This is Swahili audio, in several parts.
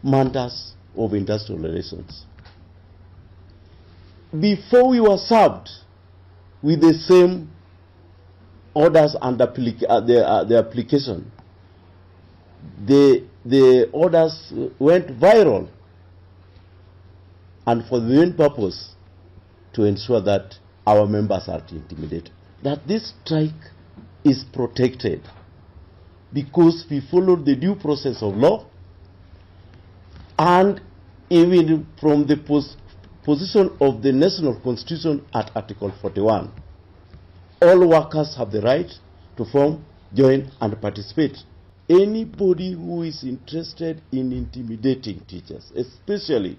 matters of industrial relations. Before we were served with the same orders and the application, the orders went viral, and for the main purpose to ensure that our members are intimidated. That this strike is protected because we followed the due process of law, and even from the position of the National Constitution at Article 41, all workers have the right to form, join, and participate. Anybody who is interested in intimidating teachers, especially,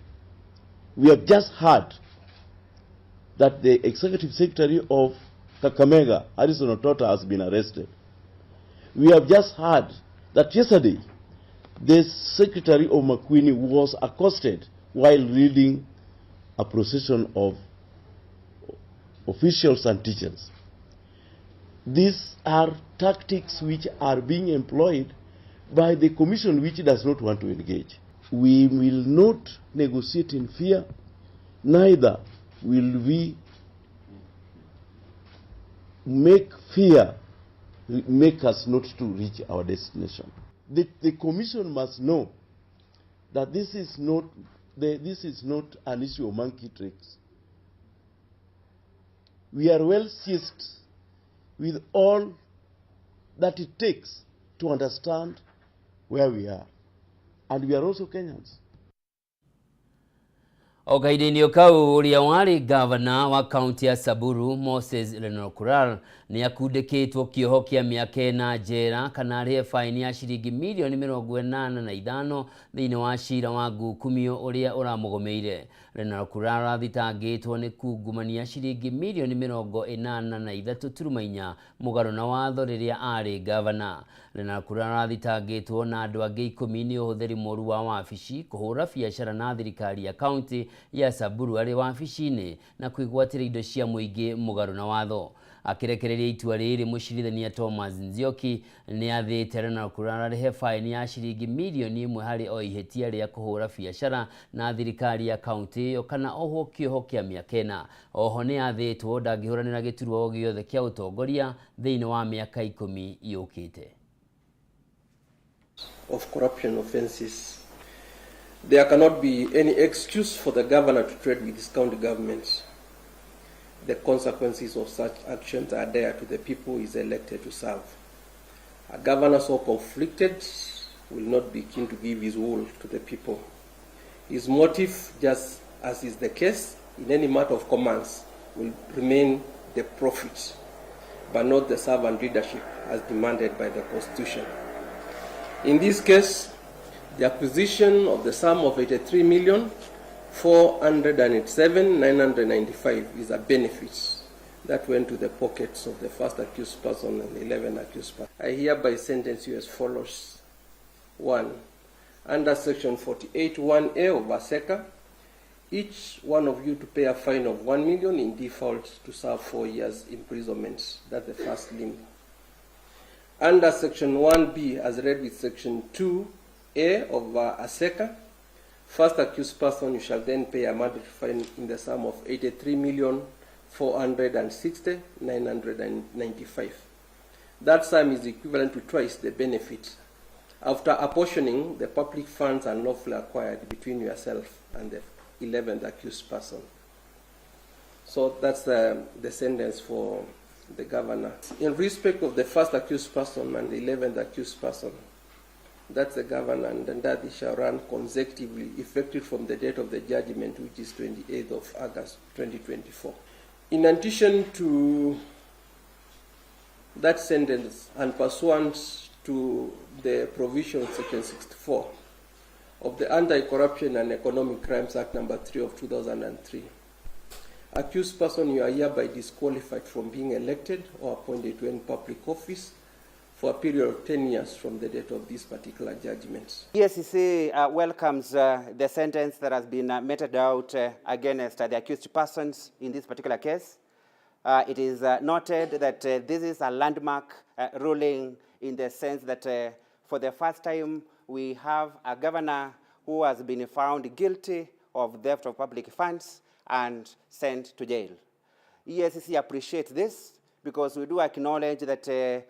we have just heard that the Executive Secretary of Kakamega, Harrison Otota, has been arrested. We have just heard that yesterday, the Secretary of Makueni was accosted while leading a procession of officials and teachers. These are tactics which are being employed by the Commission, which does not want to engage. We will not negotiate in fear, neither will we make fear make us not to reach our destination. The Commission must know that this is not an issue of monkey tricks. We are well seized with all that it takes to understand where we are, and we are also Kenyans. Ogaidinio kau uria wari governor wa county ya Samburu Moses Lenokural ni akundikitwo kioho kia miaka 4 njera kana arihe faini ya shilingi milioni 85 thiini wa cira wa ngukumio uria uramugomeire. Lenokural athitangitwo ni kungumania shilingi milioni 83.4 mugaro na watho riria ari governor. Lenokural athitangitwo na andu angi 10 ni uhuthiri moru wa wabici kuhura biashara na thirikari ya county ya Samburu ari wabici-ini na kwigwatira indo cia muingi mugaro na watho. Akirekereria itua riri mucirithania Thomas Nzioki ni athite Lenokural arihe faini ya shilingi milioni 1 hari o ihetia ria kuhura biashara na thirikari ya county yo kana oho kioho kia miaka 4. Oho ni athitwo ndangihuranira giturwa o giothe kia utongoria thiini wa miaka 10 yukite. Of corruption offences. There cannot be any excuse for the governor to trade with his county government. The consequences of such actions are there to the people he is elected to serve. A governor so conflicted will not be keen to give his wool to the people. His motive, just as is the case in any matter of commerce, will remain the profit, but not the servant leadership as demanded by the Constitution. In this case, the acquisition of the sum of 83,487,995 is a benefit that went to the pockets of the first accused person and the 11 accused persons. I hereby sentence you as follows. 1. Under Section 48(1)(a) of ASECA, each one of you to pay a fine of 1 million in default to serve 4 years imprisonment. That's the first limb. Under Section 1B, as read with Section 2A of ASECA, first accused person, you shall then pay a monthly fine in the sum of 83,460,995. That sum is equivalent to twice the benefit after apportioning the public funds unlawfully acquired between yourself and the 11th accused person. So that's the sentence for the governor. In respect of the first accused person and the 11th accused person, that's the governor, and that they shall run consecutively, effective from the date of the judgment, which is 28th of August 2024. In addition to that sentence, and pursuant to the provision of Section 64 of the Anti-Corruption and Economic Crimes Act number 3 of 2003, accused person, you are hereby disqualified from being elected or appointed to any public office for a period of 10 years from the date of this particular judgment. EACC welcomes the sentence that has been meted out against the accused persons in this particular case. It is noted that this is a landmark ruling in the sense that for the first time we have a governor who has been found guilty of theft of public funds and sent to jail. EACC appreciates this because we do acknowledge that the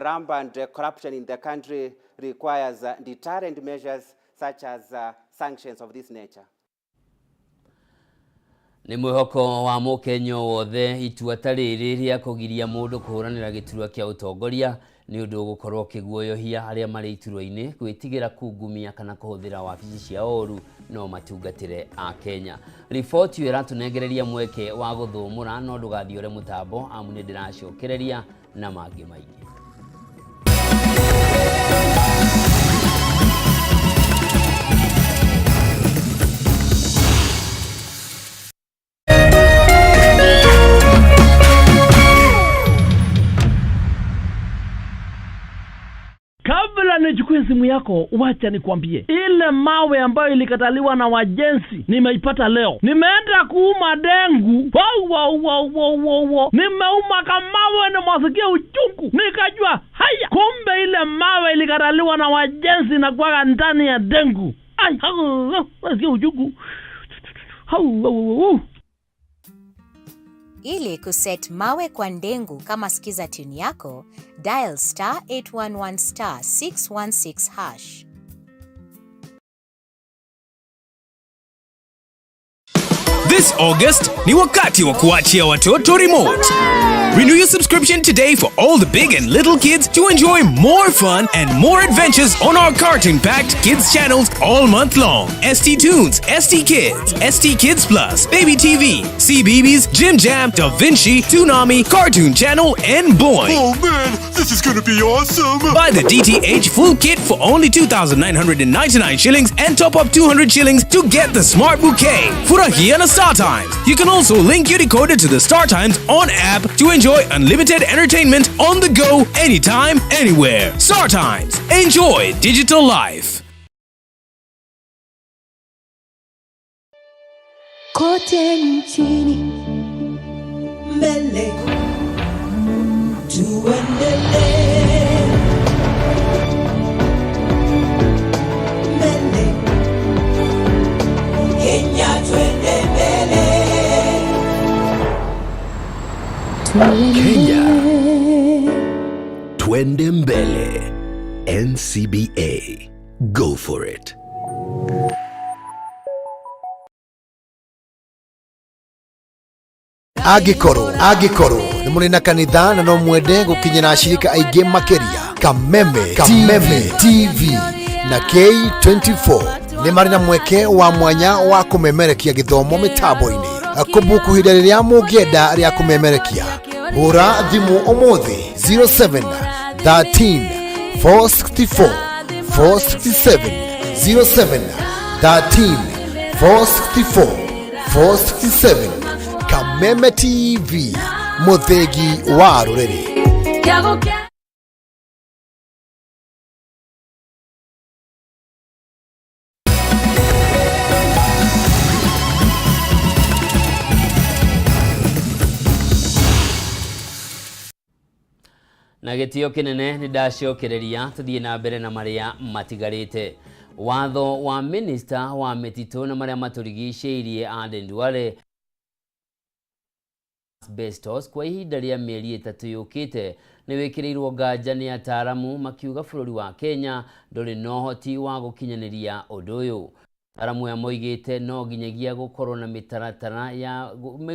rampant corruption in the country requires deterrent measures such as sanctions of this nature. Ni mwihoko wa mukenyo wothe itua ta riri ria kugiria mundu kuhuranira giturwa kia utongoria ni undu gukorwo kiguoyohia aria mari iturwa-ini gwitigira kungumia kana kuhuthira wabici cia oru no matungatire a Kenya. Ripoti iratunengereria mweke wa guthumura no ndugathiore mutambo amu ni ndiracokereria na mangi maingi. Nichukue simu yako, wacha nikwambie. Ile mawe ambayo ilikataliwa na wajenzi nimeipata leo. Nimeenda kuuma dengu. Nimeuma kamawe na mwasikia uchungu. Nikajua, haya, kumbe ile mawe ilikataliwa na wajenzi na kwa ndani ya dengu. Mwasikia uchungu. Ili kuset mawe kwa ndengu kama sikiza tune yako, dial *811*616#. This August, ni wakati wa kuachia watoto remote. Renew your subscription today for all the big and little kids to enjoy more fun and more adventures on our cartoon-packed kids channels all month long. ST Tunes, ST Kids, ST Kids Plus, Baby TV, CBeebies, Jim Jam, Da Vinci, Toonami, Cartoon Channel, and Boing. Oh man, this is gonna be awesome! Buy the DTH full kit for only 2,999 shillings and top up 200 shillings to get the smart bouquet. Furahia na StarTimes. You can also link your decoder to the StarTimes on app to enjoy unlimited entertainment on the go, anytime, anywhere. StarTimes. Enjoy digital life. Kote nchini mbele tuendelee, mbele Kenya twende mbele, Kenya twende mbele. NCBA, go for it. Agikoro ni munina kanitha na no mwende gukinyira ashirika aige makeria. Kameme TV na K24 ni mari na mweke wa mwanya wa kumemerekia githomo mitambo-ini. Kubukuhira riria mugienda ria kumemerekia, hura thimu umuthi 07 13 464 467 07 13 464 467. Kameme TV, muthegi wa rureri. Na gitio kinene ni ndacokereria tuthie na mbere na maria matigarite. Watho wa minister wa mititu na maria maturigiceirie Aden Duale asbestos kwa ihinda ria mieri 3 yukite ni wikirirwo nganja ni ataramu makiuga bururi wa Kenya nduri no hoti wa gukinyaniria undu uyu. Ataramu ya moigite no ginyagia gukorwo na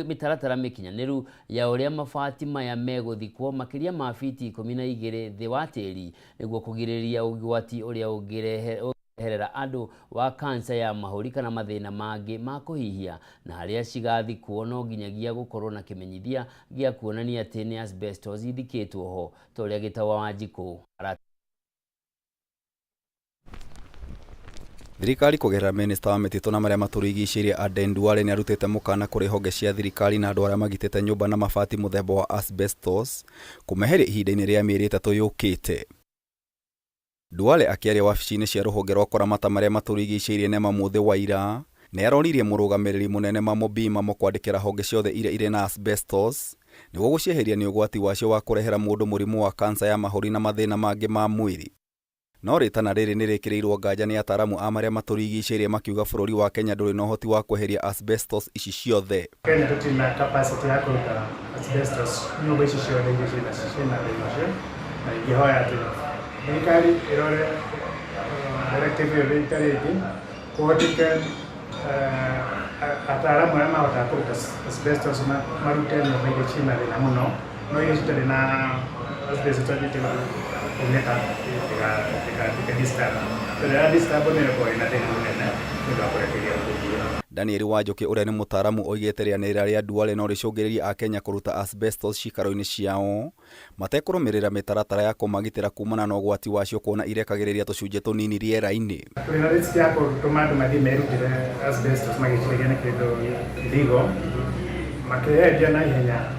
mitaratara mikinyaniru ya uria mabati maya meguthikwo makiria ma fiti 12 thi wa tiri niguo kugiriria ugwati uria ungireherera andu wa kansa ya mahuri kana mathina mangi ma kuhihia na haria cigathikwo no ginyagia gukorwo na kimenyithia gia kuonania ati ni asbestos ithikitwo ho toria gitawa Wanjiku. Thirikari kugerera minister wa mititu na maria maturigiceirie Aden Duale ni arutite mukana kuri honge cia thirikari na andu aria magitite nyumba na mabati muthemba wa asbestos kumeheria ihinda-ini ria mieri 3 yukite. Duale akiaria wabici-ini cia ruhonge rwa kuramata maria maturigiceirie nema muthi wa ira ni aroririe murugamiriri munene Mamo Bima kwandikira honge ciothe iria ire na asbestos niguo gucieheria ni ugwati wacio wa kurehera mundu murimu wa kansa ya mahuri na mathina mangi ma mwiri. no ritana riri ni rikirirwo nganja ni ataramu a maria maturigicĩirie makiuga bururi wa Kenya nduri na uhoti wa kweheria asbestos ici ciothe. Kenya tutina capacity ya kuruta asbestos nyumba ici ciothe iria ciina thĩna ũcio, na ingĩhoya atĩ thirikari ĩrore directive ĩyo rĩita rĩngĩ kũhoteke ataramu arĩa mahotaga kũruta asbestos marute nyũmba iria ciina thĩna mũno, no iria citarĩ na asbestos kuneka Daniel Wanjoki uria ni mutaramu oigete rianira ria Duale no ricungiriria Akenya kuruta asbestos cikaro-ini ciao matekurumirira mitaratara ya kumagitira kumana na ugwati wacio kuona irekagiriria tucunje tunini riera-ini. Twina risk ya gutuma andu mathie merutire asbestos magiciragia na kindu illegal makiendia na ihenya.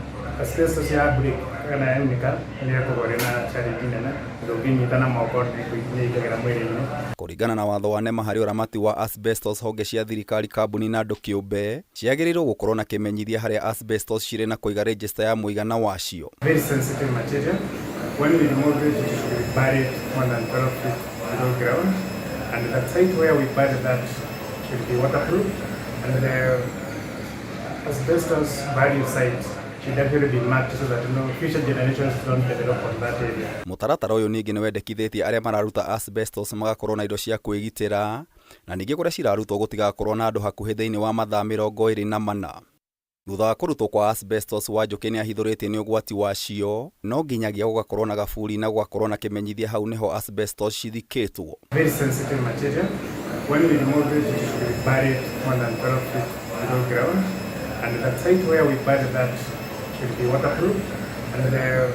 Asbestos ya break kana ya unika ni kugore na challenge nene ndoginyitana moko ni kuigira mwiri-ini. Kuringana na watho wa NEMA hari uramati wa asbestos honge cia thirikari kambuni na andu kiumbe ciagiriirwo gukorwo na kimenyithia haria asbestos cire na kuiga register ya muigana wacio. Very sensitive material. When we remove it, it should be buried more than 12 feet below ground, and the site where we bury that should be waterproof, and the asbestos burial site should actually be marked so that future generations don't develop on that area. Mutaratara uyu ningi ni wendekithitie aria mararuta asbestos magakorwo na indo cia kwigitira na ningi kuria cirarutwo gutigakorwo na andu hakuhi thiini wa mathaa 24. Thutha wa kurutwo kwa asbestos Wanjoki ni ahithuritie ni ugwati wacio no nginyagia gugakorwo na gaburi na gugakorwo na kimenyithia hau niho asbestos cithikitwo. Very sensitive material. When we remove it, it should be buried more than 12 feet below ground, and the site where we bury that should be waterproof, and the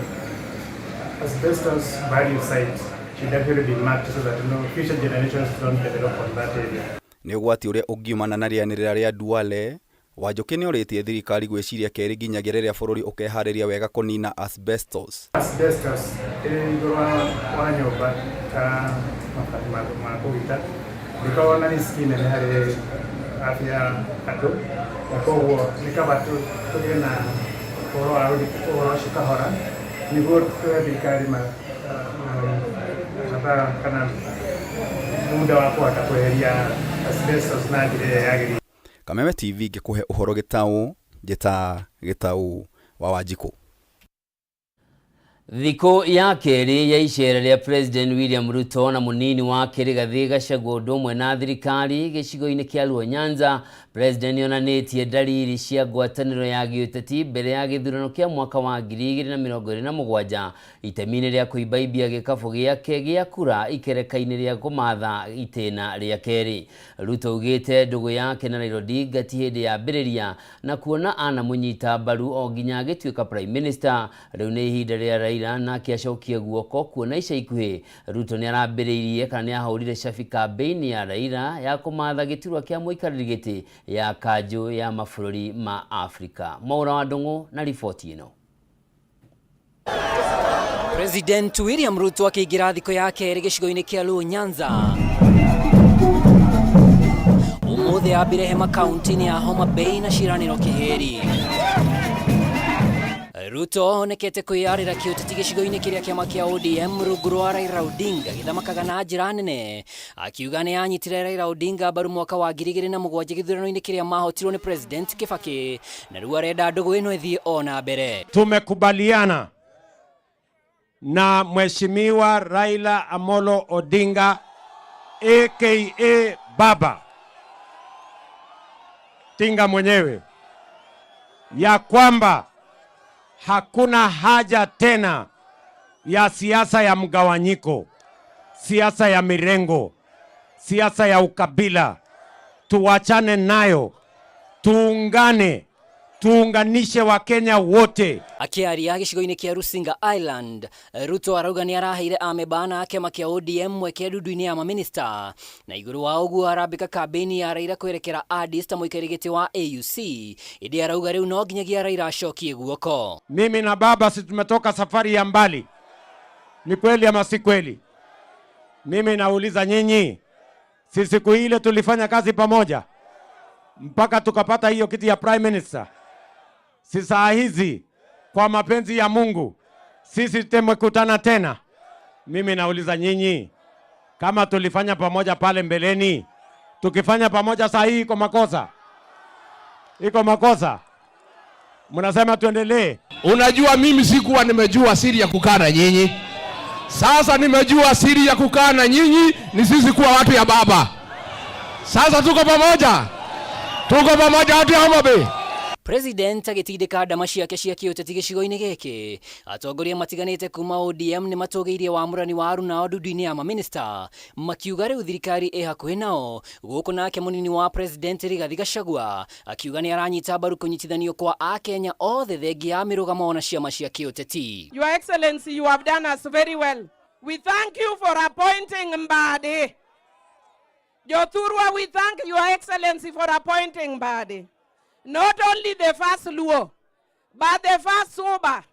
asbestos burial site should actually be marked so that future generations don't develop on that area. Ni ugwati uria ungiumana na rianirira ria Duale. Wanjoki ni uritie thirikari gwiciria keri nginyagia riria bururi ukehariria wega kunina asbestos. Asbestos igurwa wa nyumba ta mabati ma kugita ndiko na riski nene hari afya andu na koguo nikabatu tugena oro arudi oro shikahora niguo thirikari kana muda wa kuhota kweheria asbestos na njira yagĩrĩire. Kameme TV ngikuhe uhoro gitau gitau wa Wanjiku. Thiko ya keri ya icera ria President William Ruto na munini wake Rigathi Gachagua ũndũ ũmwe na thirikari gĩcigo-inĩ kĩa Luo Nyanza. President nĩonanĩtie dalili cia ngwatanĩro ya gĩũteti mbere ya gĩthurano kĩa mwaka wa 2027 itemi-inĩ rĩa kũimbaimbia gĩkabũ gĩake gĩa kura ikereka-inĩ rĩa kũmatha itĩna rĩa kerĩ. Ruto augĩte ndũgũ yake na Raila Odinga ti hĩndĩ ya mbĩrĩria na kuona anamũnyita mbaru o nginya agĩtuĩka Prime Minister. Rĩu nĩ ihinda rĩa Raila na akiacokia guoko kuona ica ikuhĩ Ruto nĩ arambĩrĩirie kana nĩ ahũrire cabi campaign ya Raila ya kũmatha gĩturwa kĩa mũikarĩri gĩtĩ ya kanjũ ya mabũrũri ma Afrika. Mwaura wa Ndung'u na riboti ĩno. President William Ruto akĩingĩra thiko ya kerĩ gĩcigo-inĩ kĩa Luo Nyanza. Ũmũthĩ ambire hema kaunti-inĩ ya Homa Bay na ciĩranĩro kĩheri. Ruto onekete kwĩyarĩra kĩũteti gĩcigo-inĩ kĩrĩa kĩama kĩa ODM rungu rwa Raila Odinga gĩthamakaga na njĩra nene, akiuga nĩ anyitire Raila Odinga mbaru mwaka wa 2007 gĩthurano-inĩ kĩrĩa mahotirwo nĩ President Kibaki, na rĩu arenda ndũgũ ĩno ĩthiĩ ona mbere. Tumekubaliana na Mheshimiwa Raila Amolo Odinga aka Baba Tinga mwenyewe ya kwamba hakuna haja tena ya siasa ya mgawanyiko, siasa ya mirengo, siasa ya ukabila. Tuwachane nayo, tuungane, tuunganishe Wakenya wote. Akiaria gĩcigo-inĩ kĩa Rusinga Island, Ruto arauga nĩ araheire amebana kĩama kĩa ODM mweke ndundu-inĩ ya maminista, na igũrũ wa ũguo arambĩka kambĩini ya Raila kwerekera Addis ta mũikarĩri gĩtĩ wa AUC. Ĩndĩ arauga rĩu no nginyagia Raila acokie guoko. Mimi na baba si tumetoka safari ya mbali. Ni kweli ama si kweli? Mimi nauliza nyinyi, si siku ile tulifanya kazi pamoja mpaka tukapata hiyo kiti ya Prime Minister? Si saa hizi kwa mapenzi ya Mungu sisi tumekutana tena? Mimi nauliza nyinyi, kama tulifanya pamoja pale mbeleni, tukifanya pamoja saa hii iko makosa? Iko makosa? Mnasema tuendelee? Unajua mimi sikuwa nimejua siri ya kukaa na nyinyi. Sasa nimejua siri ya kukaa na nyinyi ni sisi kuwa watu ya baba. Sasa tuko pamoja. Tuko pamoja watu ya Homa Bay. President agitindika ndama ciake cia kiuteti gicigo-ini giki. Atongoria matiganite kuma ODM ni matũgĩirie wamũrani wa Aruna Ndudu-inĩ ya maminista, makiuga rĩu thirikari ĩ hakuhĩ nao. Gũkũ nake mũnini wa President Rigathi Gachagua akiuga nĩ aranyita mbaru kũnyitithanio kwa Akenya othe thengia ya mĩrũgamo na ciama cia kiuteti. Your Excellency, you have done us very well. We thank you for appointing Mbadi. Jothurwa, we thank Your Excellency for appointing Mbadi. Not only the first Luo, but the first Soba,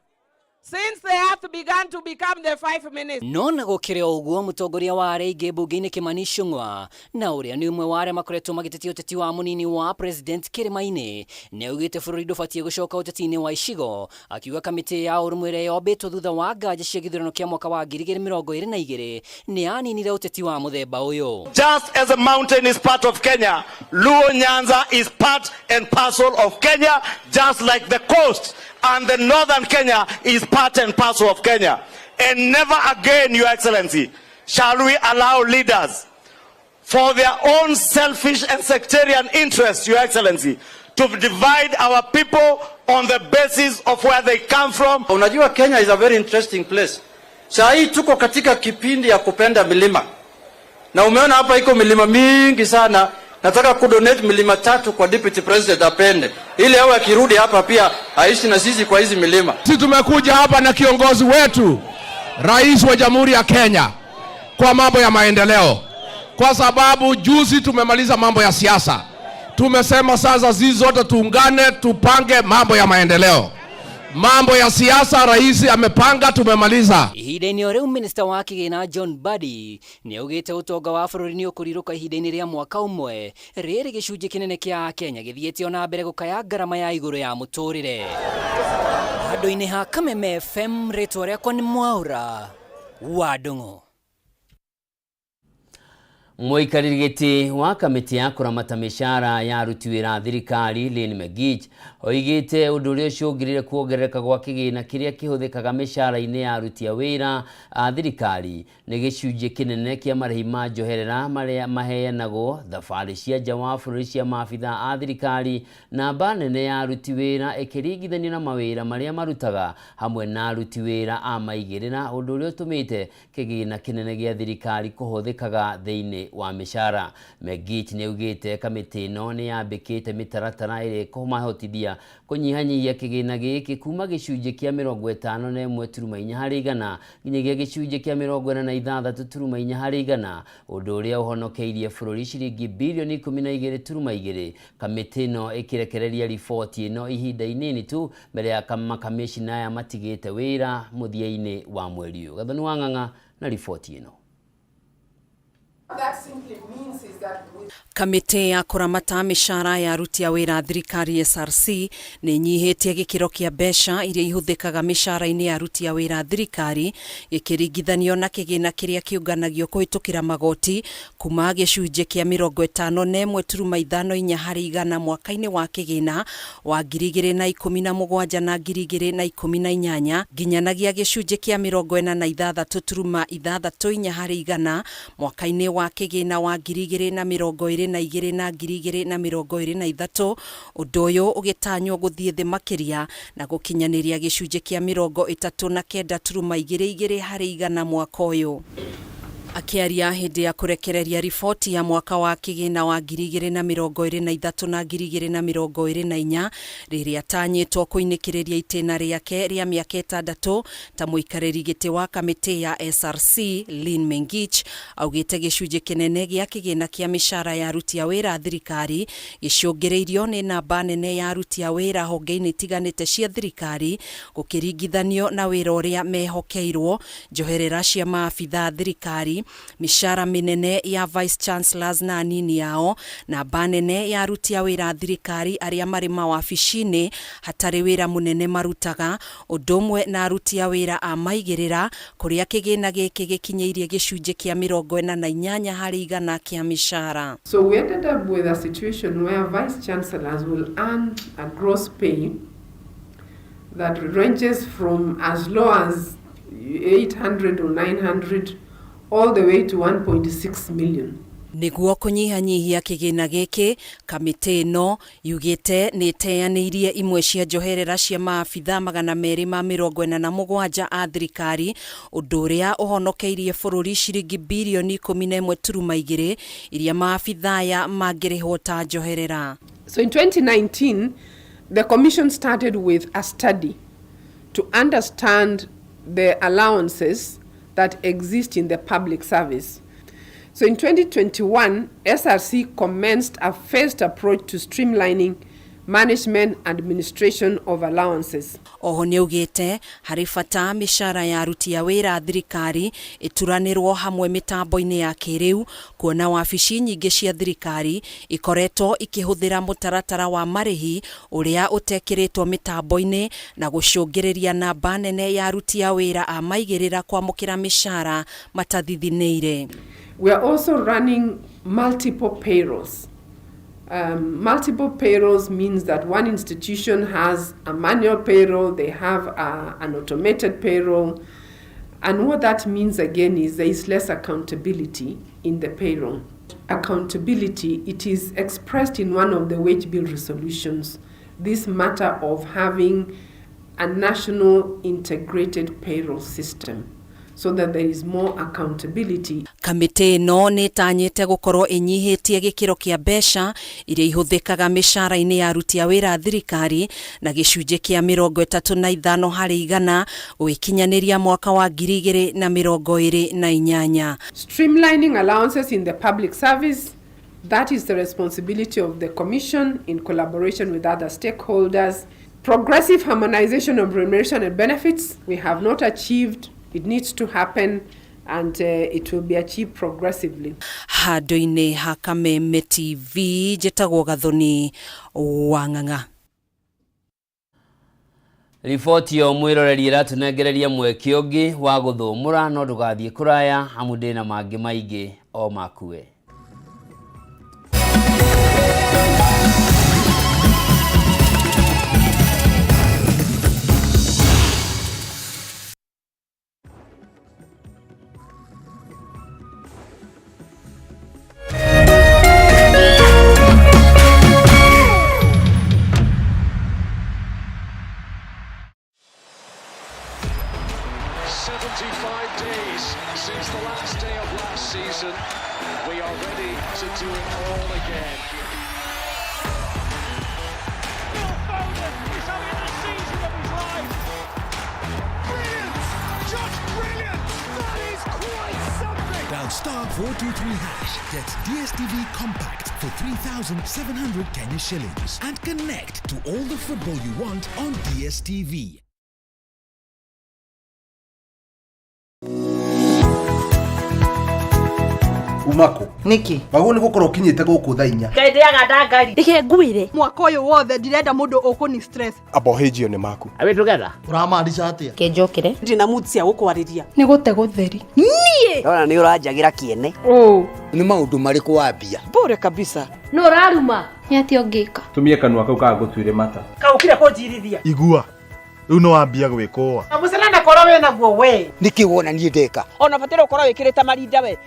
since the earth began to become the 5 minutes. Nona gũkĩrĩ ũguo mũtongoria wa arĩa aingĩ mbunge-inĩ Kimani Ichung'wa na ũrĩa nĩ ũmwe wa arĩa makoretwo magĩtetia ũteti wa mũnini wa President Kĩrĩma-inĩ nĩaugĩte bũrũri ndũbatiĩ gũcoka ũteti-inĩ wa icigo, akiuga kamĩtĩ ya ũrũmwe ĩrĩa yombĩtwo thutha wa nganja cia gĩthurano kĩa mwaka wa 2022 nĩ yaninire ũteti wa mũthemba ũyũ. Just as a mountain is part of Kenya, Luo Nyanza is part and parcel of Kenya, just like the coast and the northern Kenya is part and parcel of Kenya. And never again, Your Excellency, shall we allow leaders for their own selfish and sectarian interests, Your Excellency, to divide our people on the basis of where they come from. Unajua Kenya is a very interesting place. Saa hii tuko katika kipindi ya kupenda milima. Na umeona hapa iko milima mingi sana. Nataka kudonate milima 3 kwa Deputy President apende. Ili awe akirudi hapa pia aishi na sisi kwa hizi milima. Sisi tumekuja hapa na kiongozi wetu, Rais wa Jamhuri ya Kenya, kwa mambo ya maendeleo. Kwa sababu juzi tumemaliza mambo ya siasa. Tumesema sasa sisi zote tuungane tupange mambo ya maendeleo. Mambo ya siasa rais amepanga, tumemaliza. Ihinda-inĩ o rĩu minista wa kĩgĩna John Mbadi nĩaugĩte ũtonga wa bũrũri nĩ ũkũrirũka ihinda-inĩ rĩa mwaka ũmwe, rĩrĩ gĩcunjĩ kĩnene kĩa Kenya gĩthiĩte ona mbere gũkaya ngarama ya igũrũ ya mũtũrĩre. Handũ-inĩ ha Kameme FM, rĩtwa rĩakwa nĩ Mwaura wa Ndũng'ũ. Mũikarĩri gĩtĩ wa kamĩtĩ ya kũramata mĩcara ya aruti wĩra thirikari Lynn Megich oigĩte ũndũ ũrĩa ũcũngĩrĩire kuongerereka gwa kĩgĩna kĩrĩa kĩhũthĩkaga mĩcara-inĩ ya aruti a wĩra a thirikari nĩ gĩcunjĩ kĩnene kĩa marĩhi ma njoherera marĩa maheanagwo thabarĩ cia nja wa bũrũri cia maabitha a thirikari, namba nene ya aruti wĩra ĩkĩringithanio na mawĩra marĩa marutaga hamwe na aruti wĩra a maigĩrĩra, ũndũ ũrĩa ũtũmĩte kĩgĩna kĩnene gĩa thirikari kũhũthĩkaga thĩinĩ wa mĩcara. Megich nĩaugĩte kamĩtĩ ĩno nĩ yambĩkĩte mĩtaratara ĩrĩa ĩkũmahotithia kũnyihanyihia kĩgĩna gĩkĩ kuma gĩcunjĩ kĩa 51.4 harĩ igana nginyagia gĩcunjĩ kĩa 46.4 harĩ igana, ũndũ ũrĩa ũhonokeirie bũrũri ciringi bilioni 12.2. Kamĩtĩ ĩno ĩkĩrekereria riboti ĩno ihinda inini tu mbere ya makamĩcina aya matigĩte wĩra mũthia-inĩ wa mweri ũyũ. Gathoni wa Ng'ang'a na riboti ĩno. Kamĩtĩ ya kũramata mĩcara ya aruti a wĩra thirikari SRC nĩ nyihĩtie gĩkĩro kĩa mbeca iria ihũthĩkaga mĩcara-inĩ ya aruti a wĩra thirikari gĩkĩringithanio na kĩgĩna kĩrĩa kĩũnganagio kũhĩtũkĩra magoti kuma gĩcunjĩ kĩa 51.54 harĩ igana mwaka-inĩ wa kĩgĩna wa 2017 na 2018 nginyanagia gĩcunjĩ kĩa 46.64 harĩ igana mwaka-inĩ wa kĩgĩna wa 2022 na 2023, ũndũ ũyũ ũgĩtanywo gũthiĩ thĩ makĩria na gũkinyanĩria gĩcunjĩ kĩa 39.22 harĩ igana mwaka ũyũ. Akiaria hĩndĩ ya kũrekereria riboti ya mwaka wa kĩgĩna wa 2023 na 2024 rĩrĩa atanyĩtwo kũinĩkĩrĩria itĩna rĩake rĩa mĩaka 6 ta mũikarĩri gĩtĩ wa kamĩtĩ ya SRC Lynn Megich augĩte gĩcunjĩ kĩnene gĩa kĩgĩna kĩa mĩcara ya aruti a wĩra thirikari gĩcũngĩrĩirio nĩ namba nene ya aruti a wĩra honge-inĩ itiganĩte cia thirikari gũkĩringithanio na wĩra ũrĩa mehokeirwo, njoherera cia maabitha thirikari mishara minene ya vice chancellors na anini yao na banene ya aruti a wira thirikari aria mari mawabici-ini hatari wira munene marutaga udomwe na aruti a wira a maigirira kuria kigina giki gikinyeirie gicunje kia 48 hari igana kia mishara. So we ended up with a situation where vice chancellors will earn a gross pay that ranges from as low as 800 or 900 all the way to 1.6 million. Niguo kunyihanyihia kigina giki kamiti ino yugite niteanirie imwe cia njoherera cia maabitha 247 a thirikari undu uria uhonokeirie bururi ciringi bilioni 11.2 iria maabitha ya mangirihwo ta njoherera. So in 2019 the commission started with a study to understand the allowances that exist in the public service. So in 2021, SRC commenced a phased approach to streamlining management and administration of allowances. Oho niugite hari bata mishara ya aruti a wira thirikari ituranirwo hamwe mitambo-ini ya kiriu kuona wabici nyingi cia thirikari ikoretwo ikihuthira mutaratara wa marihi uria utekiritwo mitambo-ini na gucungiriria namba nene ya aruti a wira a maigirira kwamukira mishara matathithineire. We are also running multiple payrolls. Multiple payrolls means that one institution has a manual payroll, they have an automated payroll, and what that means again is there is less accountability in the payroll. Accountability, it is expressed in one of the wage bill resolutions, this matter of having a national integrated payroll system, so that there is more accountability. Kamiti no nitanyite gukorwo inyihitie gikiro kia besha iria ihuthikaga mishara-ini ya aruti a wira thirikari na gicunje kia 35 hari igana gukinyaniria mwaka wa 2028. Streamlining allowances in the public service, that is the responsibility of the commission in collaboration with other stakeholders. Progressive harmonization of remuneration and benefits, we have not achieved. It needs to happen and it will be achieved progressively. Handu-ini ha Kameme TV njitagwo Gathoni Wang'ang'a. Riboti ya mwiroreri iratunengereria mweke ungi wa guthumura no ndugathie kuraya hamu ndina mangi maingi o makue. Get DSTV Compact for 3,700 Kenya shillings and connect to all the football you want on DSTV. Umako niki bago ni gukora ukinyite guku thainya kaithiaga ndangari dike nguire mwaka uyu wothe ndirenda mundu ukuni stress abohejio ni maku are we together uramaanisha atia kenjokire ndina mutsia gukwariria ni gute gutheri nie ona ni uranjagira kiene ni maundu mariku wambia bure kabisa no raruma nyati ongika tumie kanwa kau ka gutuire mata kaukire kunjirithia igua riu no wambia gwikoa amuselanda koro we naguo we niki wona nie ndeka ona fatira ukoro wikirita marinda we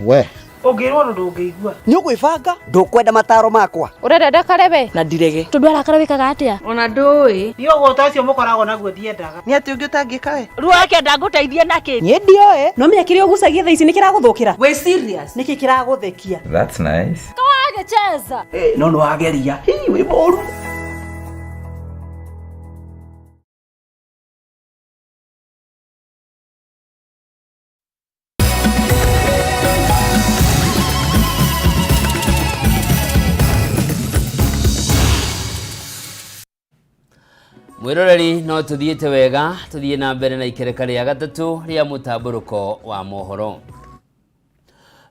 ongirwo ndo ngigua ni ukwibanga ndukwenda mataro makwa urenda ndakarebe na ndirege tundwara karabikaga atia ona ndui ni ugota ucio mukorago naguo ndiendaga ni ati ungi utangika we ru wake ndanguteithia naki ni ndioe no miakire ugucagia thaici ni kiraguthukira we serious niki kiraguthekia that's nice kawage cheza no no ageria we moru Mwiroreri no tuthiete wega tuthie na mbere na ikereka ria gatatu ria mutamburuko wa mohoro.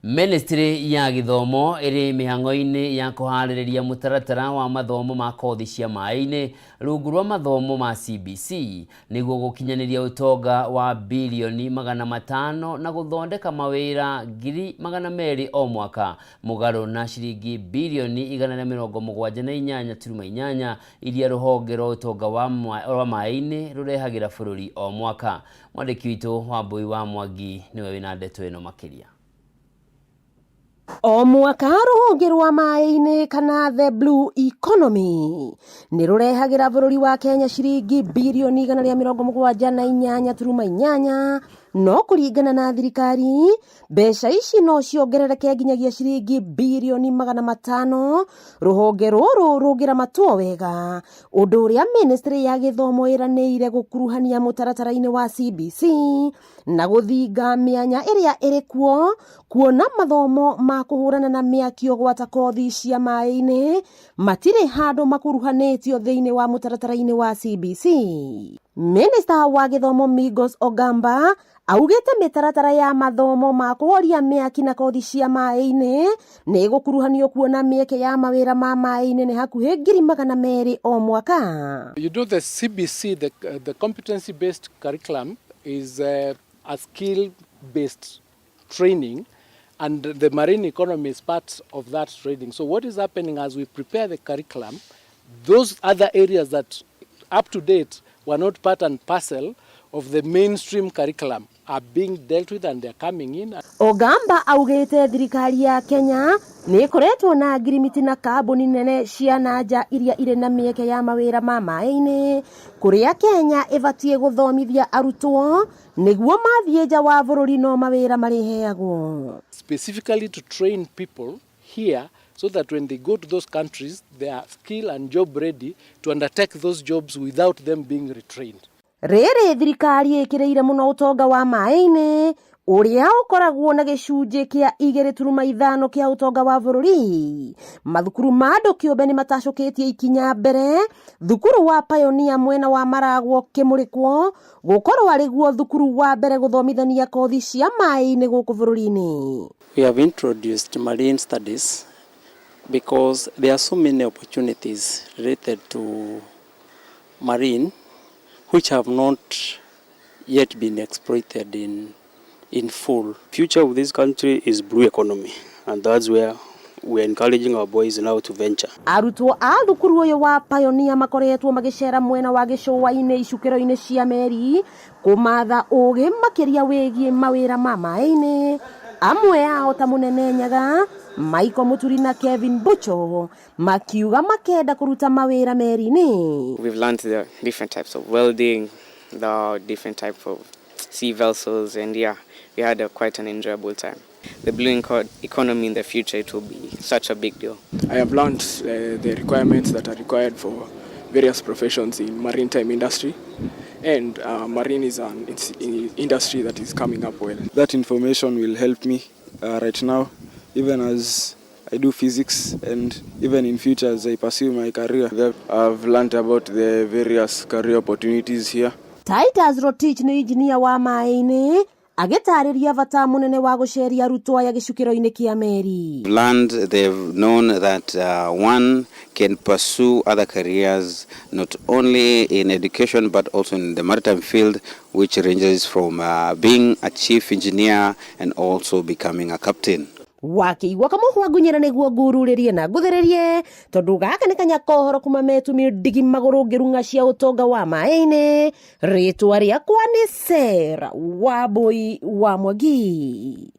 Ministry ya Githomo iri mihango-ini ya kuhaririria mutaratara wa mathomo ma kothi cia mai-ini rungu rwa mathomo ma CBC niguo gukinyaniria utonga wa bilioni 500 na guthondeka mawira 200,000 o mwaka mugaru na shiringi bilioni 178.8 iria ruhonge rwa utonga wa mai-ini rurehagira bururi o mwaka. Mwandiki witu Wambui wa Mwangi niwe wina ndeto ino makiria. O mwaka ruhonge rwa mai-ini kana the blue economy ni rurehagira bururi wa Kenya shiringi bilioni 178.8 no kuringana na thirikari mbeca ici no ciongerereke nginyagia shiringi bilioni 500 ruhonge ruru rugira matuo wega undu uria ministry ya githomo iranĩire gukuruhania mutaratara-ini wa CBC na guthinga mianya iria iri kuo kuona mathomo ma kuhurana na miakio gwata kothi cia mai-ini matire handu makuruhanĩtio thĩinĩ wa mutaratara-ini wa CBC. Minister wa githomo Migos Ogamba augite mitaratara ya mathomo ma kuhoria miaki na kothi cia mai-ini ni gukuruhanio kuona mieke ya mawira ma mai-ini ni hakuhi 200,000 o mwaka. You do the CBC, the competency based curriculum is a skill based training, and the marine economy is part of that training. So what is happening as we prepare the curriculum, those other areas that up to date were not part and parcel of the mainstream curriculum are being dealt with and they are coming in. Ogamba augite thirikari ya Kenya ni koretwo na ngirimiti na kambuni nene cia nanja iria ire na mieke ya mawira ma mai-ini kuria Kenya ibatie guthomithia arutwo niguo mathie nja wa bururi no mawira mariheagwo. Specifically to train people here so that when they go to those countries they are skill and job ready to undertake those jobs without them being retrained. Rere thirikari ikireire muno utonga wa mai-ini uria ukoragwo na gicunje kia 2.5 kia utonga wa bururi. Mathukuru ma andu kiumbe ni matashukitie ikinya mbere thukuru wa Pioneer mwena wa Maragwo kimurikwo gukorwo ari guo thukuru wa mbere guthomithania kothi cia mai-ini guku bururi-ini. We have introduced marine studies because there are so many opportunities related to marine which have not yet been exploited in full. Future of this country is blue economy, and that's where we are encouraging our boys now to venture. Arutwo a thukuru uyu wa Pioneer makoretwo magicera mwena wa gicũa-ini icukĩro-ini cia meri kumatha ugi makiria wigie mawira ma mai-ini. Amwe ao ta Munene Nyaga, Michael Muturi na Kevin Bucho makiuga makenda kuruta mawira meri-ini. We've learned the different types of welding, the different type of sea vessels, and yeah, we had quite an enjoyable time. The blue economy in the future, it will be such a big deal. I have learned the requirements that are required for various professions in maritime industry, and marine is an industry that is coming up well. That information will help me right now, even as I do physics, and even in future as I pursue my career. I've learned about the various career opportunities here. Titus Rotich ni engineer wa mai-ini agitariria bata munene wa guceria arutwo aya gicukĩro-ini kia meri. They've known that one can pursue other careers not only in education but also in the maritime field, which ranges from being a chief engineer and also becoming a captain. Wakiigua kamuhwa ngunyira niguo ngururirie na nguthererie tondu gaka ni kanya kohoro kuma metumi ndigi maguru ngirunga cia utonga wa mai-ini. Ritwa riakwa ni Sera Wambui wa Mwangi.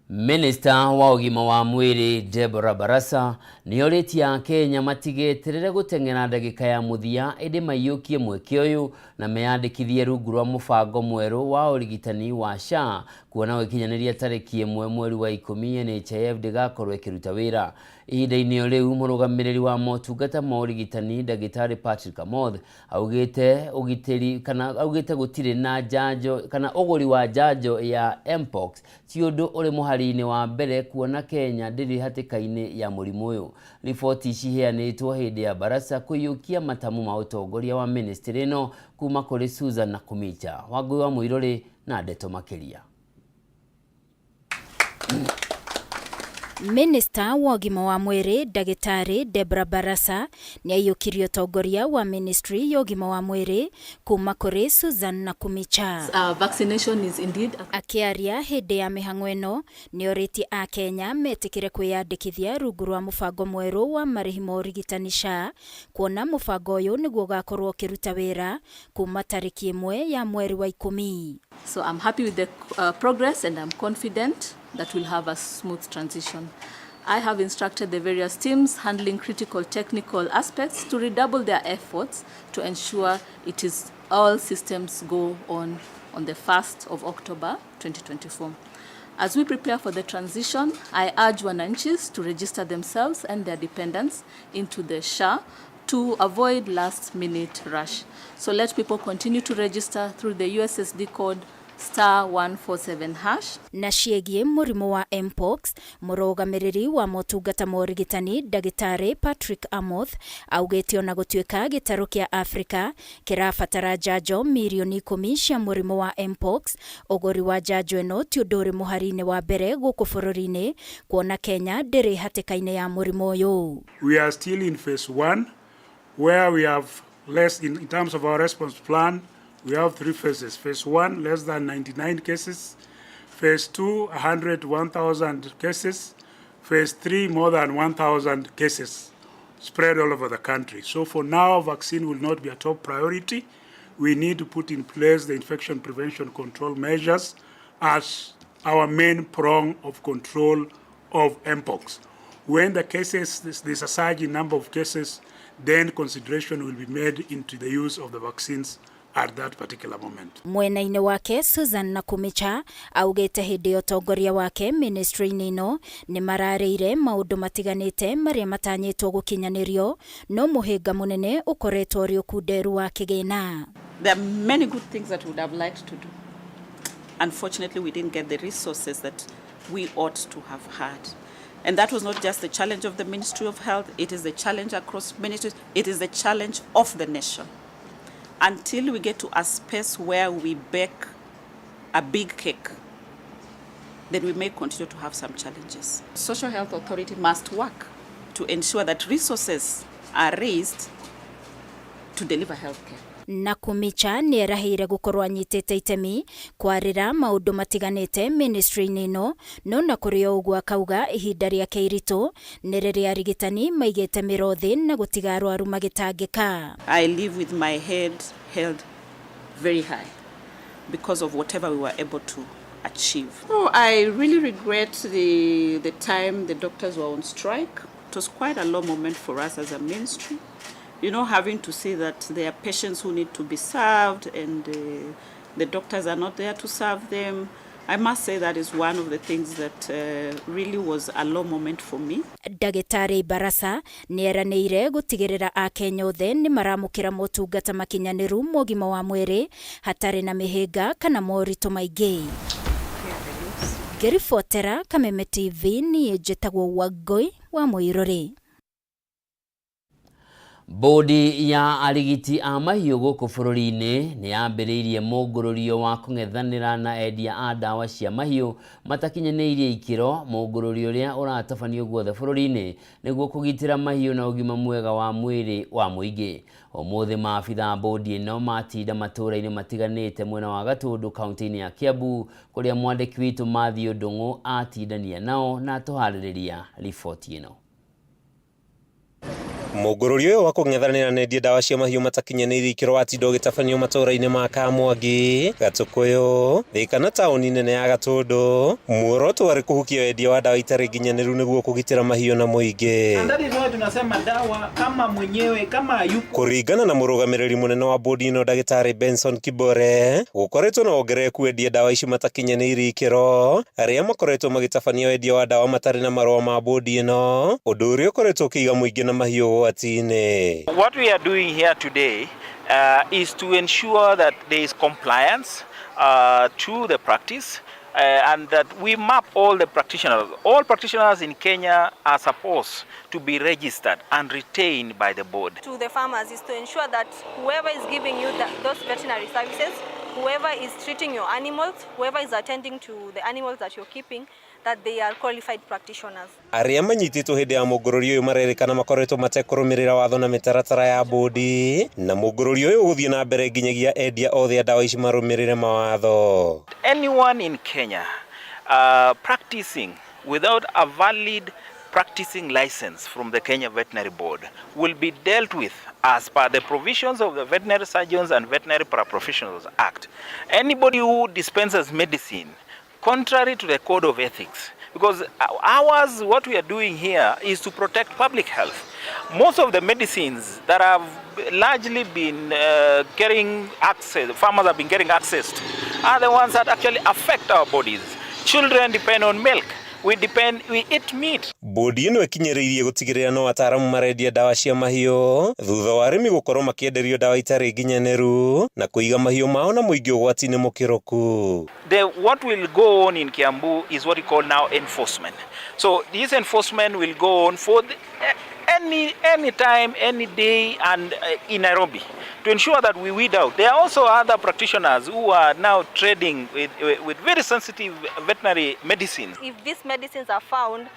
Minister wa ugima wa mwiri Deborah Barasa ni oritia Kenya matigeterere guteng'era ndagika ya muthia indi maiyukie mweke uyu na meyandikithie rungu rwa mubango mweru wa urigitani wa SHA kuona wikinyaniria tariki 1 mweri wa 10 NHIF ndigakorwo ikiruta wira. Ihinda-inĩ riu murugamiriri wa motungata ma urigitani Dagitari Patrick Amoth augite gutire na janjo kana uguri wa janjo ya Mpox ti undu uri muhari-ini wa mbere kuona Kenya ndiri hatikaini ya murimu uyu. Riboti ici heanitwo hindi ya Barasa kuyukia matamu ma utongoria wa ministry ino kuma kuri Susan Nakumicha. Wangui wa Muiruri na ndeto makiria. Minister wa ũgima wa mwĩrĩ Ndagĩtarĩ Debra Barasa nĩ aiyũkirie ũtongoria wa Ministry ya ũgima wa mwĩrĩ kuma kũrĩ Susan Nakumicha. Vaccination is indeed. Akĩaria hĩndĩ ya mĩhang'o ĩno nĩ orĩtie a Kenya metĩkĩre kwĩyandĩkithia rungu rwa mũbango mwerũ wa marĩhi ma ũrigitani SHA, kuona mũbango ũyũ nĩguo ũgakorwo ũkĩruta wĩra kuma tarĩki 1 ya mweri wa 10. So I'm happy with the progress and I'm confident that we'll have a smooth transition. I have instructed the various teams handling critical technical aspects to redouble their efforts to ensure all systems go on the 1st of October 2024. As we prepare for the transition, I urge wananchis to register themselves and their dependents into the SHA to avoid last-minute rush. So let people continue to register through the USSD code *147#. Na ciĩgiĩ mũrimũ wa Mpox, mũrũgamĩrĩri wa motungata ma ũrigitani Ndagĩtarĩ Patrick Amoth augĩte ona gũtuĩka gĩtarũ kĩa Afrika kĩrabatara njanjo milioni 10 cia mũrimũ wa Mpox, ũgũri wa njanjo ĩno ti ũndũ ũrĩ mũhari-inĩ wa mbere gũkũ bũrũri-inĩ, kuona Kenya ndĩrĩ hatĩka-inĩ ya mũrimũ ũyũ. We are still in phase 1 where we have less in terms of our response plan. We have 3 phases. Phase 1, less than 99 cases. Phase 2, 101,000 cases. Phase 3, more than 1,000 cases spread all over the country. So for now, vaccine will not be a top priority. We need to put in place the infection prevention control measures as our main prong of control of Mpox. When the cases, there's a surge in number of cases, then consideration will be made into the use of the vaccines at that particular moment. Mwena-inĩ wake Susan Nakumicha augĩte hĩndĩ ya ũtongoria wake ministry-inĩ ĩno nĩ mararĩire maũndũ matiganĩte marĩa matanyĩtwo gũkinyanĩrio, no mũhĩnga mũnene ũkoretwo ũrĩ ũkunderu wa kĩgĩna. There are many good things that we would have liked to do. Unfortunately, we didn't get the resources that we ought to have had. And that was not just the challenge of the Ministry of Health, it is the challenge across ministries, it is the challenge of the nation. Until we get to a space where we bake a big cake, then we may continue to have some challenges. Social Health Authority must work to ensure that resources are raised to deliver healthcare. Nakumicha nĩ erahĩire gũkorwo anyitĩte itemi kwarĩra maũndũ matiganĩte ministry-inĩ ĩno, no na kũrĩ ũguo akauga ihinda rĩake iritũ nĩ rĩrĩa arigitani maigĩte mĩro thĩ na gũtiga arwaru magĩtangĩka. I live with my head held very high because of whatever we were able to achieve. Oh, I really regret the time the doctors were on strike. It was quite a low moment for us as a ministry. You know, having to see that there are patients who need to be served and the doctors are not there to serve them. I must say that is one of the things that really was a low moment for me. Ndagĩtarĩ Barasa nĩ eranĩire gũtigĩrĩra Akenya othe nĩ maramũkĩra motungata makinyanĩru ma ũgima wa mwĩrĩ hatarĩ na mĩhĩnga kana moritũ maingĩ. Ngĩribotera Kameme TV niĩ njĩtagwo Wangui wa Mũirũrĩ. Bodi ya arigiti a mahiũ gũkũ bũrũri-inĩ nĩ yambĩrĩirie mũngũrũrio wa kũng'ethanĩra na endia a ndawa cia mahiũ matakinyanĩirie ikĩro, mũngũrũrio ũrĩa ũratabanio guothe bũrũri-inĩ nĩguo kũgitĩra mahiũ na ũgima mwega wa mwĩrĩ wa mũingĩ. Ũmũthĩ maabitha bodi ĩno matinda matũũra-inĩ matiganĩte mwena wa Gatũndũ kaunti-inĩ ya Kiambu, kũrĩa mwandĩki witũ Matthew Ndung'u atindania nao na atũharĩrĩria riboti ĩno. Mũngũrũrio ũyũ wa kũng'ethanĩra na endia ndawa cia mahiũ matakinyanĩirie ikĩro watinda ũgĩtabanio matũũra-inĩ ma Kamwangi, Gatũkũyũ, Thĩka na taũni nene ya Gatũndũ, muoroto warĩ kũhukia endia wa ndawa itarĩ nginyanĩru nĩguo kũgitĩra mahiũ na mũingĩ. Tunasema dawa kama mwenyewe kama yuko. Kũringana na mũrũgamĩrĩri mũnene wa bodi ĩno Ndagĩtarĩ Benson Kibore, gũkoretwo na wongerereku endia ndawa ici matakinyanĩirie ikĩro, arĩa makoretwo magĩtabania endia wa ndawa matarĩ na marũa ma bodi ĩno, ũndũ ũrĩa ũkoretwo ũkĩiga mũingĩ na mahiũ. What we are doing here today is to ensure that there is compliance to the practice and that we map all the practitioners. All practitioners in Kenya are supposed to be registered and retained by the board. To the farmers is to ensure that whoever is giving you those veterinary services, whoever is treating your animals, whoever is attending to the animals that you're keeping, that they are qualified practitioners. Aria manyititwo hindi ya mugururi uyu marerikana makoretwo matekurumirira watho na mitaratara ya bodi na mugururi uyu guthii na mbere nginyagia endia othe dawa ici marumirire mawatho. Anyone in Kenya practicing without a valid practicing license from the Kenya Veterinary Board will be dealt with as per the provisions of the Veterinary Surgeons and Veterinary Paraprofessionals Act. Anybody who dispenses medicine contrary to the Code of Ethics, because ours, what we are doing here is to protect public health. Most of the medicines that have largely been farmers have been getting access to, are the ones that actually affect our bodies. Children depend on milk. We eat meat. Bodi ino ikinyiriirie gutigirira no ataramu marendia dawa cia mahio thutha wa arimi gukorwo makienderio dawa itari nginyaneru na kuiga mahio mao na muingi ugwati-ini mukiroku. What will go on in Kiambu is what we call now enforcement. So this enforcement will go on for any time, any day, and in Nairobi, to ensure that we weed out. There are also other practitioners who are now trading with very sensitive veterinary medicines. If these medicines are found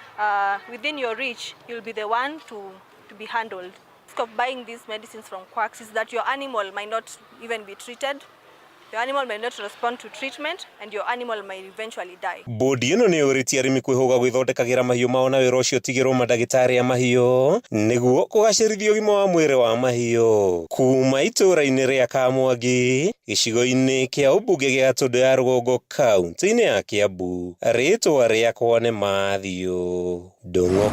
within your reach, you'll be the one to be handled. The risk of buying these medicines from quacks is that your animal might not even be treated. Your animal may not respond to treatment and your animal may eventually die. Bodi ino ni uritie arimi kwihuga gwithondekagira mahio mao na wira ucio tigirwo mandagitari a mahio niguo kugacirithia ugima wa mwiri wa mahio. Kuma itura-ini ria Kamwangi gicigo-ini kia ubunge gia Gatundu ya Rugongo kaunti-ini ya Kiambu, ritwa riakwa ni Mathio Ndung'u.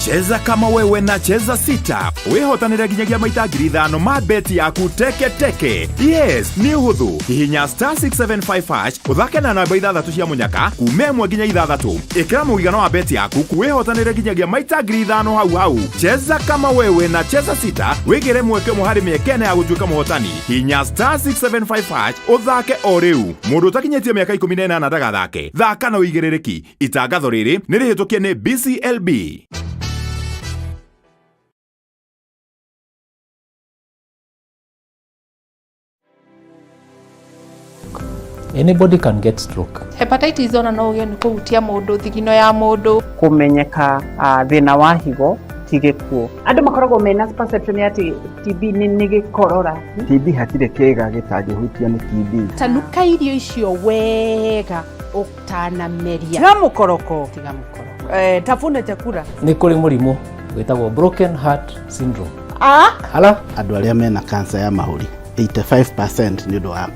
Cheza kama wewe na cheza sita. Wihotanire nginyagia maita 5,000 ma beti yaku teke teke. Yes, ni uhuthu. Hihinya *675# uthake na namba 6 cia munyaka kume 1 nginya 6. Ikira muigano wa beti yaku kuwihotanire nginyagia maita 5,000 hau. Cheza kama wewe na cheza sita. Wigire mweke muhari miekene ya gutuika muhotani. Hihinya *675# uthake o riu. Mundu utakinyetie miaka 18 ndagathake. Thaka na uigirereki. Itangatho riri ni rihitukie ni BCLB. Anybody can get stroke. Hepatitis ona no uge ni kuhutia mundu thigino ya mundu. Kumenyeka thina wa higo tigikuo. Andu makoragwo mena perception ati TB ni gikorora. TB hatire kega gitagihutia ni TB. Tanuka irio icio wega utanameria. Tiga mukoroko. Tafuna chakula. Ni kuri murimu witagwo broken heart syndrome. Hala andu aria mena cancer ya mahuri 85% ni ndo wa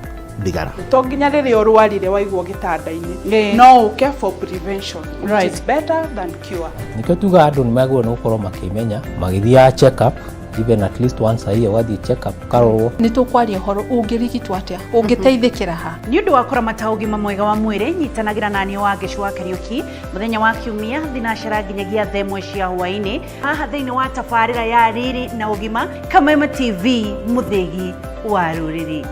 thigara. To nginya riri urwarire waigwo gitanda-ini no uke for prevention, right, is better than cure. Nikio tuga andu ni magwo no korwo makimenya magithia check up even at least once a year wathi check up karorwo. Ni tukwaria horo ungirigitwo atia ungiteithikira ha ni undu wa kuramata ugima mwega wa mwiri nyitanagira nani wa Gicua Kariuki muthenya wa kiumia thinashara nginyagia 1 cia hwaini haha thiini wa tabarira ya Riri na Ugima Kameme TV muthegi wa ruriri.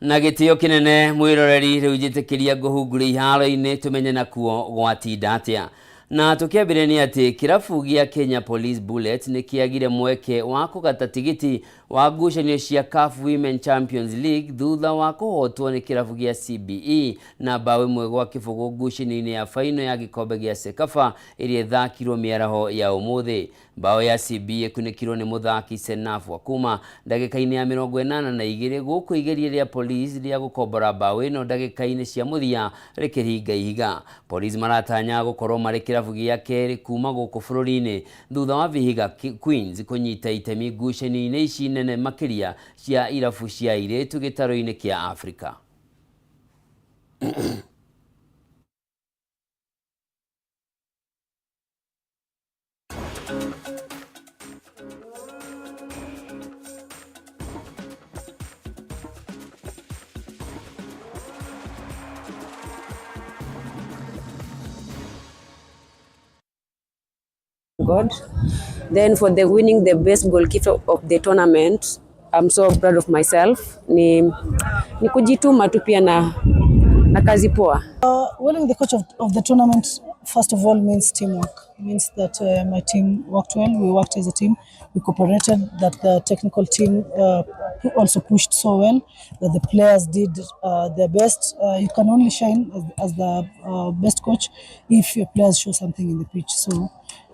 Na gitio kinene mwiroreri riu njitikiria nguhunguria iharo-ini tumenye nakuo gwatinda atia. Na tukiambire ni ati kirabu gia Kenya Police Bullets ni kiagire mweke wa kugata tigiti wa ngucanio cia CAF Women Champions League thutha wa kuhotwo ni kirabu gia CBE na bao imwe gwa kibugu ngucanio-ini ya faino ya gikombe gia Sekafa iria ithakirwo miaraho ya umuthi. Bao ya CBE kunikirwo ni muthaki Senafu Akuma ndagika-ini ya 82 guku igeria ria Police ria gukombora bao ino ndagika-ini cia muthia rikiringa ihiga. Police maratanya gukorwo mari kirabu gia keri kuma guku bururi-ini thutha wa Vihiga Queens kunyita itemi ngucanio-ini ici nene makiria cia irabu cia iritu gitaro-ini kia Afrika. God. Then for the winning the best goalkeeper of the tournament, I'm so proud of myself. Ni kujituma tu pia na kazi poa. Winning the coach of the tournament, first of all, means teamwork. It means that my team worked well. We worked as a team. We cooperated. That the technical team also pushed so well. That the players did their best. You can only shine as the best coach if your players show something in the pitch. So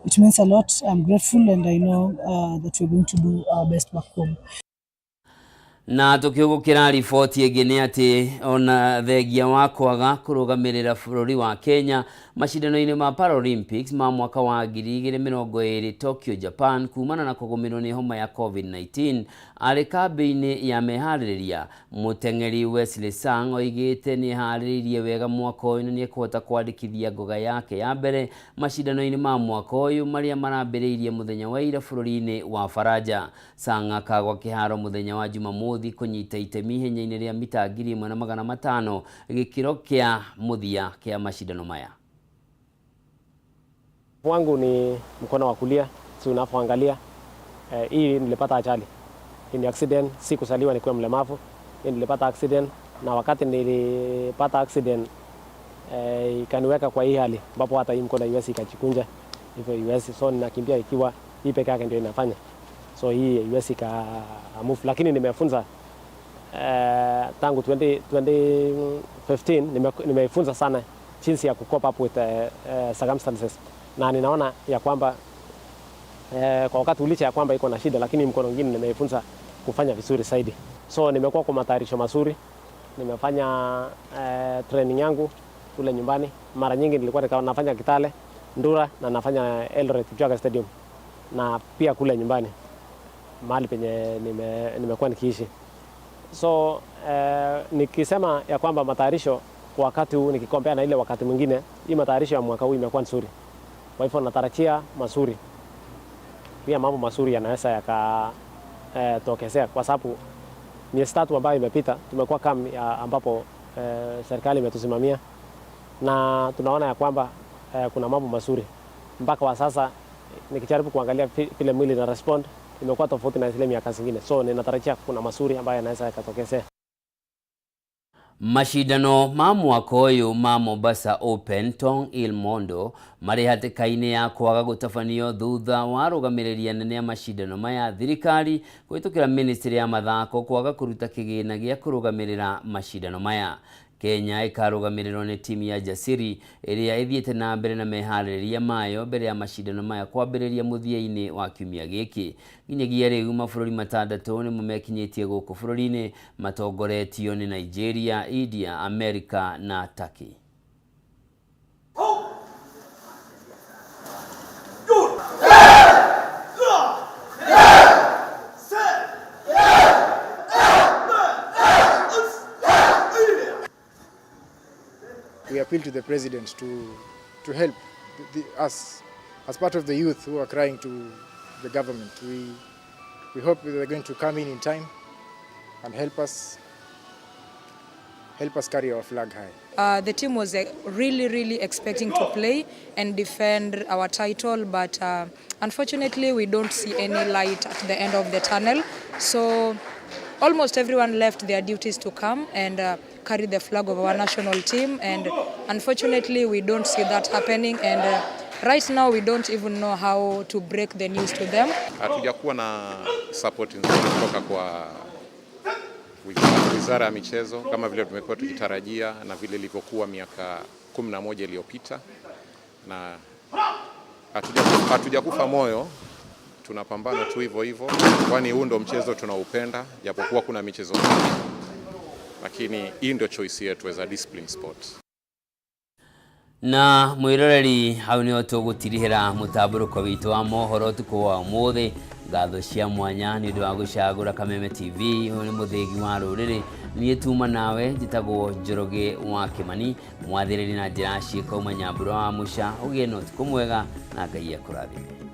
it means a lot. I'm grateful, and I know that we're going to do our best back home. Na tukigukira riboti ĩngĩ nĩ atĩ ona thengia wa kwaga kũrũgamĩrĩra bũrũri wa Kenya mashindano-inĩ ma Paralympics ma mwaka wa 2020 Tokyo, Japan kumana na kũgũmĩrwo nĩ homa ya COVID-19 arĩ kambĩ-inĩ ya meharĩrĩria. Mũteng'eri Wesley Sang oigĩte nĩ harĩrĩirie wega mwaka ũyũ na nĩ ekũhota kwandĩkithia ngoga yake ya mbere mashindano-inĩ ma mwaka ũyũ marĩa marambĩrĩirie mũthenya wa ira bũrũri-inĩ wa Faraja. Sang akagwa kĩharo mũthenya wa Jumamothi kunyita itemi ihenya-inĩ rĩa mita 1,500 gĩkĩro kĩa mũthia kĩa mashindano maya. Wangu ni mkono wa kulia, si unapoangalia hii nilipata ajali. Hii ni accident, si kusaliwa nikiwa mlemavu. Hii nilipata accident, na wakati nilipata accident ikaniweka kwa hii hali ambapo hata hii mkono iwezi ikajikunja hivyo iwezi, so ninakimbia ikiwa hii peke yake ndio inafanya, so hii iwezi ka move. Lakini nimefunza tangu 2015 nimefunza sana jinsi ya cope up with circumstances, na ninaona ya kwamba kwa wakati ulicha ya kwamba iko na shida, lakini mkono mwingine nimefunza kufanya vizuri zaidi. So nimekuwa kwa matayarisho mazuri, nimefanya training yangu kule nyumbani. Mara nyingi nilikuwa nafanya Kitale, Ndura, na nafanya Eldoret Kipchoge Stadium, na pia kule nyumbani mahali penye nimekuwa nikiishi. So nikisema ya kwamba matayarisho kwa wakati huu nikikompea na ile wakati mwingine, hii matayarisho ya mwaka huu imekuwa nzuri. Kwa hivyo natarajia mazuri. Pia mambo mazuri yanaweza yakatokezea kwa sababu miezi 3 ambayo imepita tumekuwa kama ambapo serikali imetusimamia, na tunaona ya kwamba kuna mambo mazuri. Mpaka wa sasa nikijaribu kuangalia vile mwili na respond imekuwa tofauti na zile miaka zingine. So ninatarajia kuna mazuri ambayo yanaweza yakatokezea. Mashindano ma mwaka ũyũ ma Mombasa Open Tong Ilmondo marĩ hatĩka-inĩ ya kwaga gũtabanio thutha wa arũgamĩrĩri anene a mashindano maya thirikari kũhĩtũkĩra ministry ya mathako kwaga kũruta kĩgĩna gĩa kũrũgamĩrĩra mashindano maya. Kenya ikarũgamĩrĩrwo nĩ timu ya Jasiri ĩrĩa ĩthiĩte na mbere na meharĩrĩria mayo mbere ya mashindano maya kwambĩrĩria mũthia-inĩ wa kiumia gĩkĩ. Nginyagia rĩu mabũrũri 6 nĩmo mekinyĩtie gũkũ bũrũri-inĩ matongoretio nĩ Nigeria, India, America na Turkey. We appeal to the president to help us as part of the youth who are crying to the government. We hope they're going to come in time and help us carry our flag high. The team was really expecting to play and defend our title, but unfortunately we don't see any light at the end of the tunnel. So almost everyone left their duties to come and carry the flag of our national team, and unfortunately we don't see that happening, and right now we don't even know how to break the news to them. Hatujakuwa na support nzuri kutoka kwa Wizara ya Michezo kama vile tumekuwa tukitarajia na vile ilivyokuwa miaka 11 iliyopita, na hatujakufa moyo, tunapambana tu hivyo hivyo, kwani huu ndio mchezo tunaupenda, japokuwa kuna michezo mingi, lakini hii ndio choice yetu as a discipline sport. Na mwiroreri hau nĩho tũgũtirihĩra mũtambũrũko witũ wa mohoro ũtukũ wa ũmũthĩ. Ngatho cia mwanya nĩ ũndũ wa gũcagũra Kameme TV. Ũyũ nĩ mũthĩgi wa rũrĩrĩ, niĩ tuma nawe njĩtagwo Njoroge wa Kĩmani, mwathĩrĩri na njĩra ciĩko Nyambura wa Mũca. Ũgĩe na ũtukũ mwega na Ngai akũrathime.